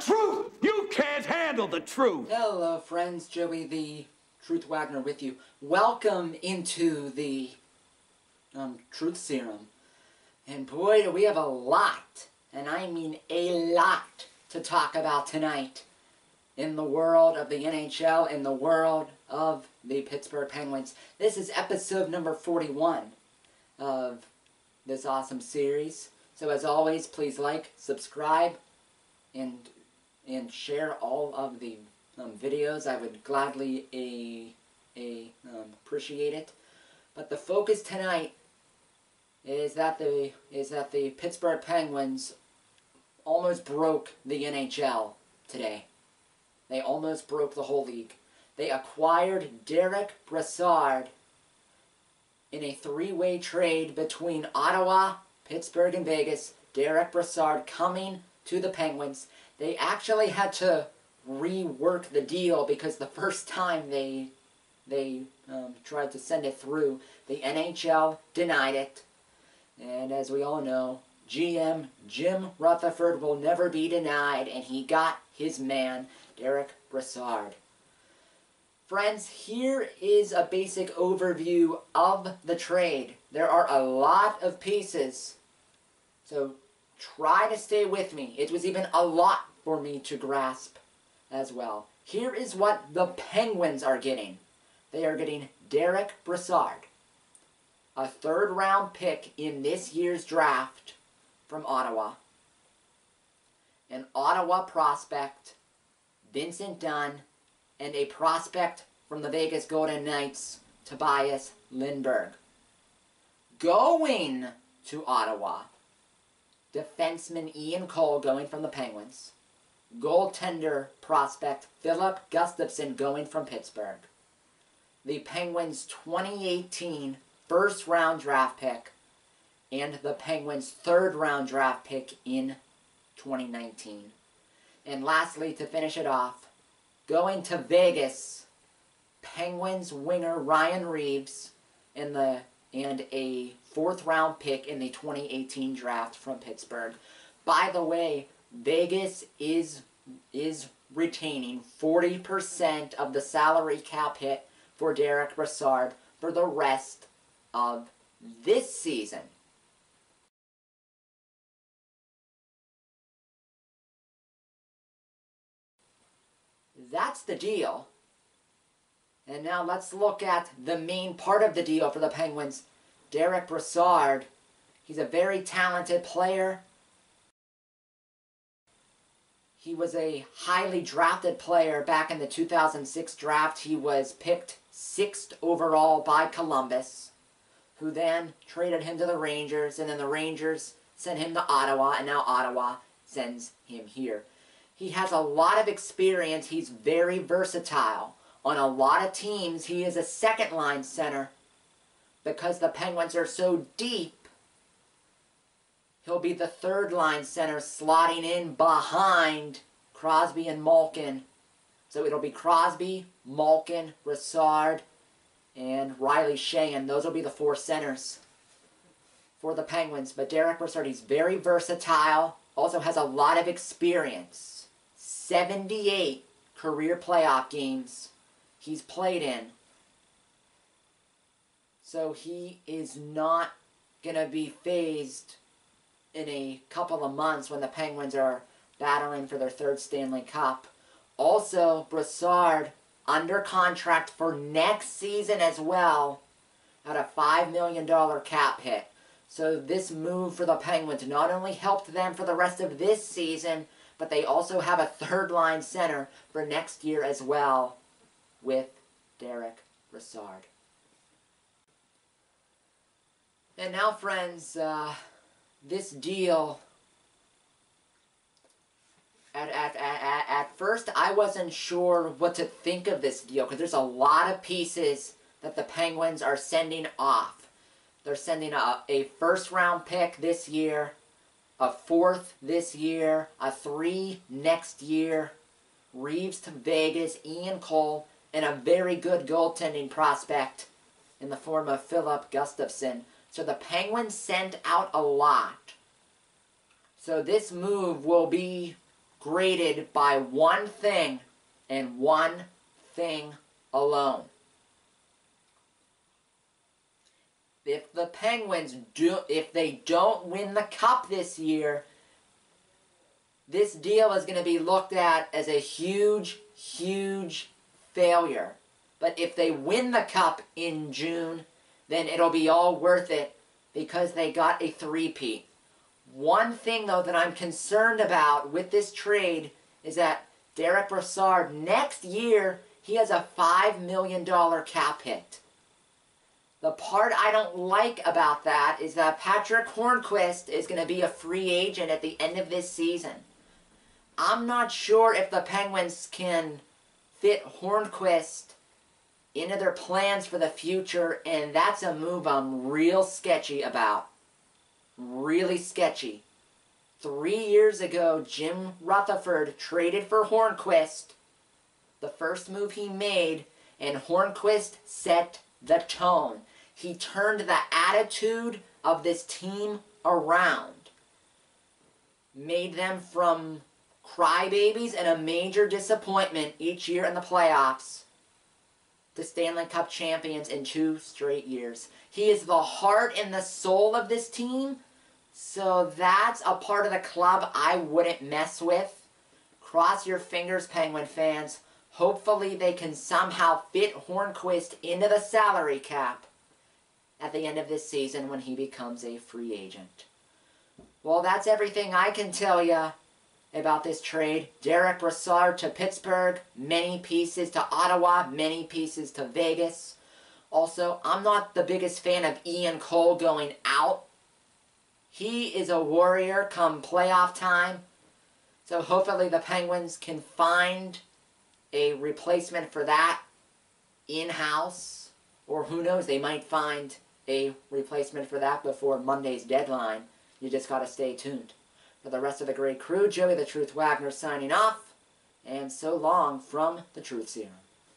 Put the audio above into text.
truth! You can't handle the truth! Hello friends, Joey the Truth Wagner with you. Welcome into the Truth Serum. And boy, do we have a lot, and I mean a lot, to talk about tonight in the world of the NHL, in the world of the Pittsburgh Penguins. This is episode number 41 of this awesome series. So as always, please like, subscribe, and share all of the videos. I would gladly appreciate it. But the focus tonight is that the Pittsburgh Penguins almost broke the NHL today. They almost broke the whole league. They acquired Derick Brassard in a three-way trade between Ottawa, Pittsburgh, and Vegas. Derick Brassard coming to the Penguins. They actually had to rework the deal because the first time they tried to send it through, the NHL denied it. And as we all know, GM Jim Rutherford will never be denied, and he got his man, Derick Brassard. Friends, here is a basic overview of the trade. There are a lot of pieces, so try to stay with me. It was even a lot for me to grasp as well. Here is what the Penguins are getting. They are getting Derick Brassard, a third-round pick in this year's draft from Ottawa, an Ottawa prospect, Vincent Dunn, and a prospect from the Vegas Golden Knights, Tobias Lindbergh. Going to Ottawa, defenseman Ian Cole going from the Penguins, goaltender prospect Filip Gustavsson going from Pittsburgh, the Penguins' 2018 first-round draft pick, and the Penguins' third-round draft pick in 2019. And lastly, to finish it off, going to Vegas, Penguins winger Ryan Reaves and a fourth-round pick in the 2018 draft from Pittsburgh. By the way, Vegas is retaining 40% of the salary cap hit for Derick Brassard for the rest of this season. That's the deal. And now let's look at the main part of the deal for the Penguins. Derick Brassard, he's a very talented player. He was a highly drafted player back in the 2006 draft. He was picked 6th overall by Columbus, who then traded him to the Rangers, and then the Rangers sent him to Ottawa, and now Ottawa sends him here. He has a lot of experience. He's very versatile. On a lot of teams, he is a second-line center. Because the Penguins are so deep, he'll be the third-line center, slotting in behind Crosby and Malkin. So it'll be Crosby, Malkin, Brassard, and Riley Sheahan. Those will be the four centers for the Penguins. But Derick Brassard, he's very versatile. Also has a lot of experience. 78 career playoff games he's played in. So he is not going to be phased in a couple of months when the Penguins are battling for their third Stanley Cup. Also, Brassard under contract for next season as well at a $5 million cap hit. So this move for the Penguins not only helped them for the rest of this season, but they also have a third-line center for next year as well with Derick Brassard. And now, friends, this deal, at first I wasn't sure what to think of this deal because there's a lot of pieces that the Penguins are sending off. They're sending a first-round pick this year, a fourth this year, a 3 next year, Reaves to Vegas, Ian Cole, and a very good goaltending prospect in the form of Filip Gustavsson. So the Penguins sent out a lot. So this move will be graded by one thing and one thing alone. If the Penguins if they don't win the cup this year, this deal is going to be looked at as a huge, huge failure. But if they win the cup in June, then it'll be all worth it because they got a three-peat. One thing, though, that I'm concerned about with this trade is that Derick Brassard, next year, he has a $5 million cap hit. The part I don't like about that is that Patrick Hornqvist is going to be a free agent at the end of this season. I'm not sure if the Penguins can fit Hornqvist into their plans for the future, and that's a move I'm real sketchy about. Really sketchy. 3 years ago, Jim Rutherford traded for Hornqvist, the first move he made, and Hornqvist set the tone. He turned the attitude of this team around. Made them from crybabies and a major disappointment each year in the playoffs to Stanley Cup champions in 2 straight years. He is the heart and the soul of this team, so that's a part of the club I wouldn't mess with. Cross your fingers, Penguin fans. Hopefully they can somehow fit Hornqvist into the salary cap at the end of this season when he becomes a free agent. Well, that's everything I can tell you about this trade. Derick Brassard to Pittsburgh, many pieces to Ottawa, many pieces to Vegas. Also, I'm not the biggest fan of Ian Cole going out. He is a warrior come playoff time. So hopefully the Penguins can find a replacement for that in-house. Or who knows, they might find a replacement for that before Monday's deadline. You just got to stay tuned. For the rest of the great crew, Joey the Truth Wagner signing off. And so long from the Truth Serum.